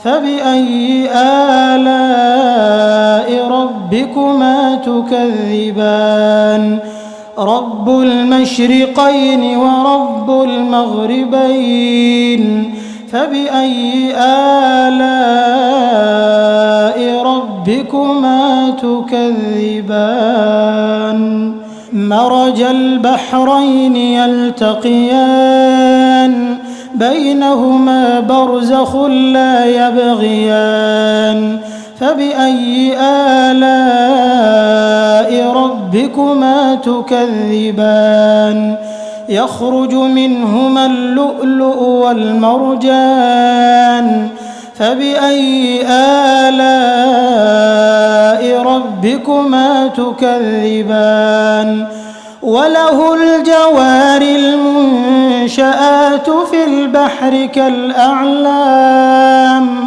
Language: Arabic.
فبأي آلاء ربكما تكذبان رب المشرقين ورب المغربين فبأي آلاء ربكما تكذبان مرج البحرين يلتقيان بينهما برزخ لا يبغيان فبأي آلاء ربكما تكذبان يخرج منهما اللؤلؤ والمرجان فبأي آلاء ربكما تكذبان وله الجوار المنشآت في البحر كالأعلام